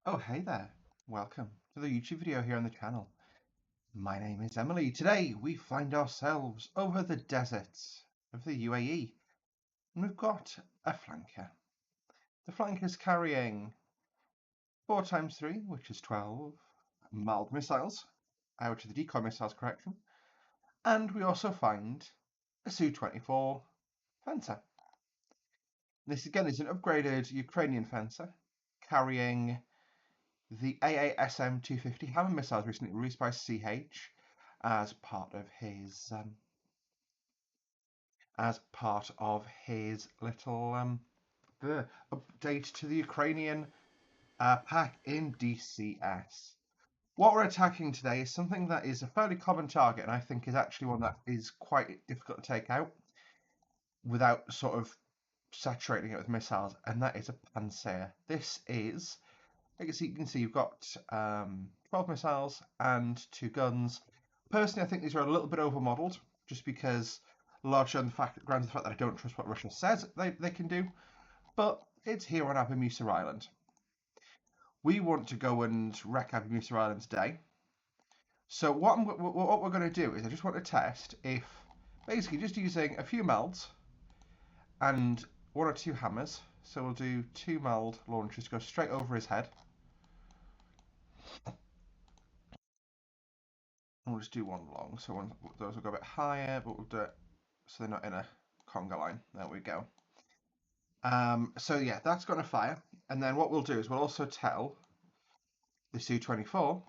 Oh, hey there. Welcome to the YouTube video here on the channel. My name is Emily. Today we find ourselves over the deserts of the UAE and we've got a flanker. The flanker is carrying 4x3, which is 12 mild missiles, which are the decoy missiles, correction. And we also find a Su-24 fencer. This again is an upgraded Ukrainian fencer carrying the AASM-250 Hammer missiles recently released by CH as part of his little update to the Ukrainian pack in DCS. What we're attacking today is something that is a fairly common target, and I think is actually one that is quite difficult to take out without sort of saturating it with missiles, and that is a PANTSIR. This is, I guess you can see you've got 12 missiles and 2 guns. Personally, I think these are a little bit overmodeled, just because largely on the fact that I don't trust what Russia says they can do. But it's here on Abu Musa Island. We want to go and wreck Abu Musa Island today. So what we're going to do is I just want to test if, basically just using a few melds and 1 or 2 hammers. So we'll do 2 meld launchers to go straight over his head. And we'll just do 1 long, so those will go a bit higher, but we'll do it so they're not in a conga line. There we go. So yeah, that's going to fire. And then what we'll do is we'll also tell the Su-24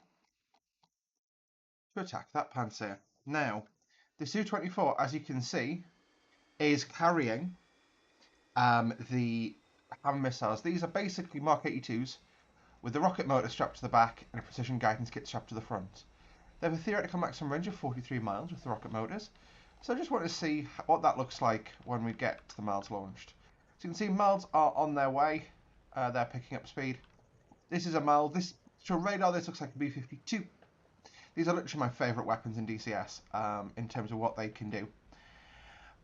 to attack that PANTSIR. Now, the Su-24, as you can see, is carrying the Hammer missiles. These are basically Mark 82s with the rocket motor strapped to the back and a precision guidance kit strapped to the front. They have a theoretical maximum range of 43 miles with the rocket motors. So I just want to see what that looks like when we get to the miles launched. So you can see miles are on their way. They're picking up speed. This is a mild. To radar, this looks like a B-52. These are literally my favourite weapons in DCS in terms of what they can do.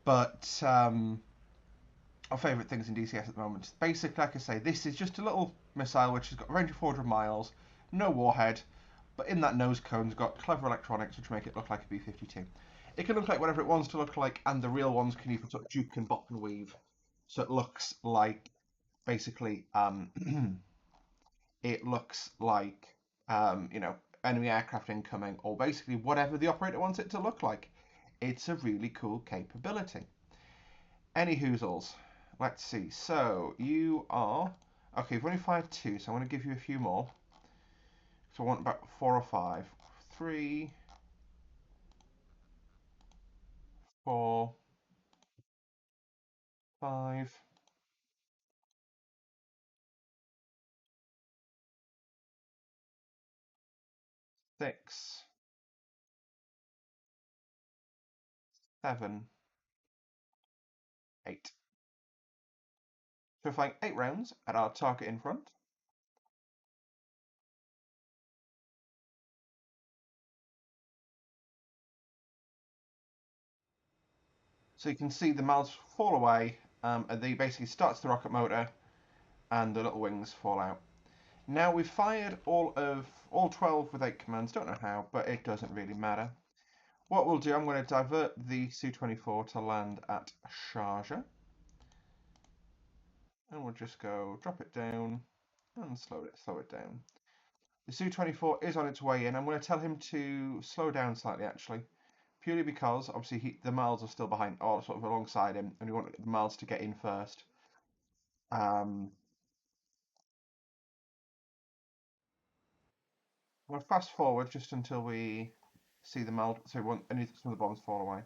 But our favourite things in DCS at the moment. Basically, like I say, this is just a little missile which has got a range of 400 miles, no warhead, but in that nose cone's got clever electronics which make it look like a B-52. It can look like whatever it wants to look like, and the real ones can even sort of juke and bop and weave. So it looks like, basically, it looks like, enemy aircraft incoming, or basically whatever the operator wants it to look like. It's a really cool capability. Any hoozles. Let's see. So you are okay. You've only fired 2, so I'm going to give you a few more. So I want about 4 or 5. 3, 4, 5, 6, 7, 8. So we're firing 8 rounds at our target in front. So you can see the mouths fall away, and they basically starts the rocket motor, and the little wings fall out. Now we've fired all 12 with 8 commands. Don't know how, but it doesn't really matter. What we'll do, I'm going to divert the Su-24 to land at Sharjah. And we'll just go drop it down and slow it down. The Su-24 is on its way in. I'm going to tell him to slow down slightly, actually. Purely because, obviously, the miles are still behind, or sort of alongside him, and we want the miles to get in first. We'll fast forward just until we see the mild, so we want some of the bombs fall away.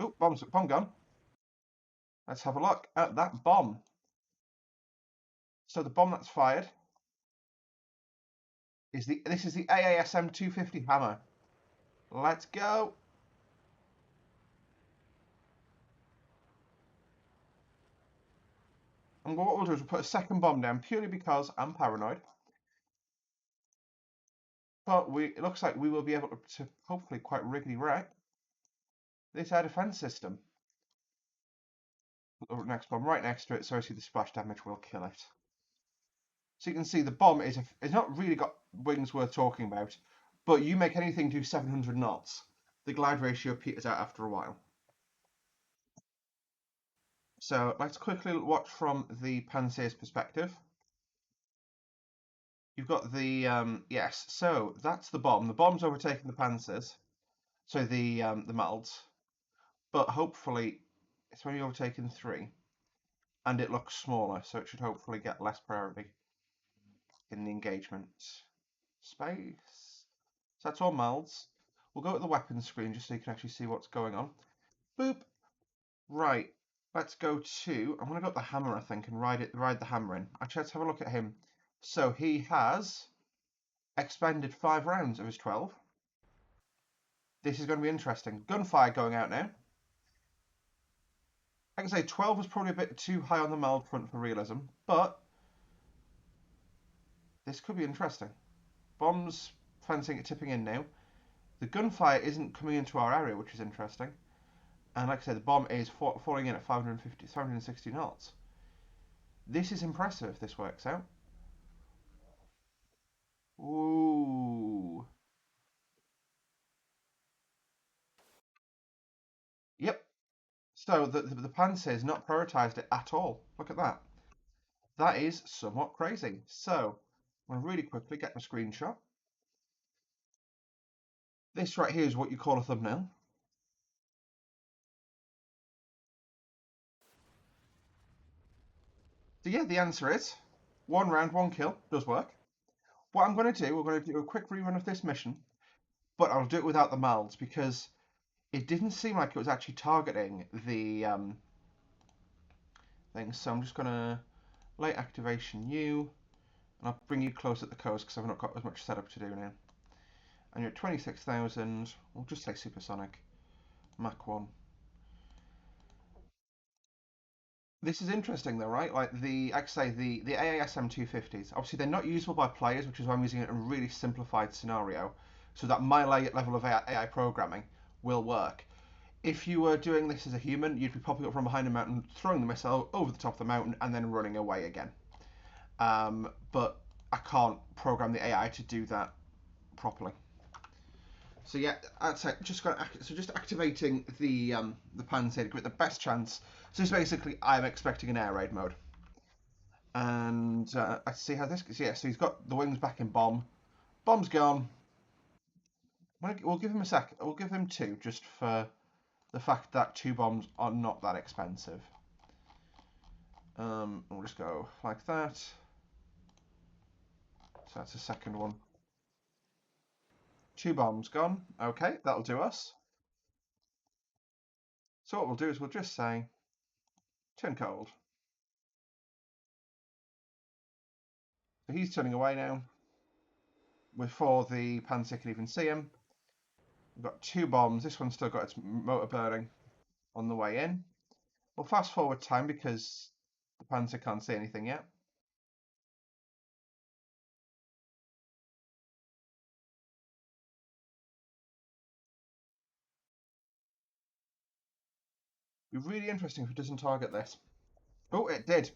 Oh, bomb gun. Let's have a look at that bomb. So the bomb that's fired is the AASM 250 hammer. Let's go. And what we'll do is we'll put a second bomb down purely because I'm paranoid. But it looks like we will be able to hopefully quite riggedy wreck this air defense system. next bomb right next to it, so I see the splash damage will kill it. So you can see the bomb is it's not really got wings worth talking about, but you make anything do 700 knots, the glide ratio peters out after a while. So let's quickly watch from the PANTSIR's perspective. You've got the yes, so that's the bomb. The bomb's overtaking the PANTSIRs, so the Malds, but hopefully it's only overtaken 3, and it looks smaller, so it should hopefully get less priority in the engagement space. So that's all Malds. We'll go to the weapons screen just so you can actually see what's going on. Boop. Right. Let's go to. I'm gonna go to the hammer, I think, and ride the HAMERing. Actually, let's have a look at him. So he has expended 5 rounds of his 12. This is going to be interesting. Gunfire going out now. I can say 12 was probably a bit too high on the mild front for realism, but this could be interesting. Bombs fencing it tipping in now. The gunfire isn't coming into our area, which is interesting. And like I said, the bomb is falling in at 560 knots. This is impressive if this works out. Ooh. Yep. So the PANTSIR is not prioritized it at all. Look at that. That is somewhat crazy. So I'm going to really quickly get my screenshot. This right here is what you call a thumbnail. So yeah, the answer is 1 round, 1 kill. Does work. What I'm going to do, we're going to do a quick rerun of this mission, but I'll do it without the malds because it didn't seem like it was actually targeting the thing. So I'm just going to late activation you, and I'll bring you close at the coast because I've not got as much setup to do now. And you're at 26,000. We'll just say supersonic. Mach 1. This is interesting though, right? Like like I say, the AASM 250s, obviously they're not usable by players, which is why I'm using it in a really simplified scenario, so that my level of AI programming will work. If you were doing this as a human, you'd be popping up from behind a mountain, throwing the missile over the top of the mountain, and then running away again. But I can't program the AI to do that properly. So yeah, that's it. Just activating the PANTSIR to give it the best chance. So it's basically I'm expecting an air raid mode, and I see how this goes. Yeah, so he's got the wings back in bomb. Bomb's gone. We'll give him a sec. We'll give him 2 just for the fact that 2 bombs are not that expensive. We'll just go like that. So that's the second one. 2 bombs gone. Okay, that'll do us. So what we'll do is we'll just say turn cold. So he's turning away now. Before the PANTSIR can even see him. We've got 2 bombs. This one's still got its motor burning on the way in. We'll fast forward time because the PANTSIR can't see anything yet. It'd be really interesting if it doesn't target this. Oh, it did.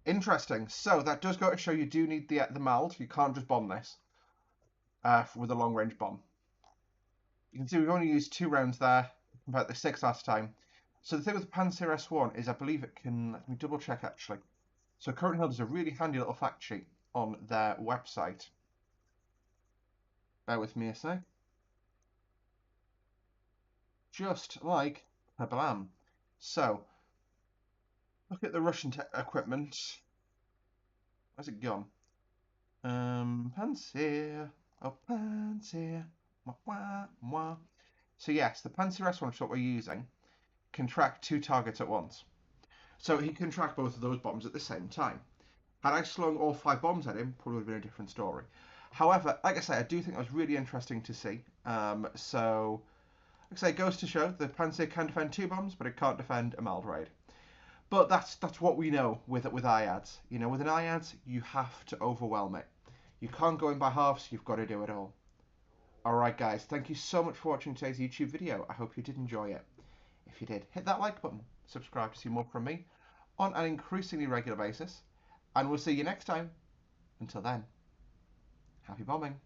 Interesting. So that does go to show you do need the MALD. You can't just bomb this with a long range bomb. You can see we've only used 2 rounds there compared to the 6 last time. So the thing with the PANTSIR S1 is I believe it can, let me double check actually. So Current Hill does a really handy little fact sheet on their website. Bear with me a sec. Just like Blam. So, look at the Russian equipment. Where's it gone? PANTSIR. Oh, PANTSIR. Mwah, mwah, mwah. So yes, the PANTSIR S1, which is what we're using, can track 2 targets at once. So he can track both of those bombs at the same time. Had I slung all 5 bombs at him, probably would have been a different story. However, like I say, I do think that was really interesting to see. So, like I say, it goes to show that PANTSIR can defend 2 bombs, but it can't defend a mild raid. But that's what we know with IADs. You know, with an IAD, you have to overwhelm it. You can't go in by halves, you've got to do it all. Alright guys, thank you so much for watching today's YouTube video. I hope you did enjoy it. If you did, hit that like button, subscribe to see more from me on an increasingly regular basis, and we'll see you next time. Until then, happy bombing.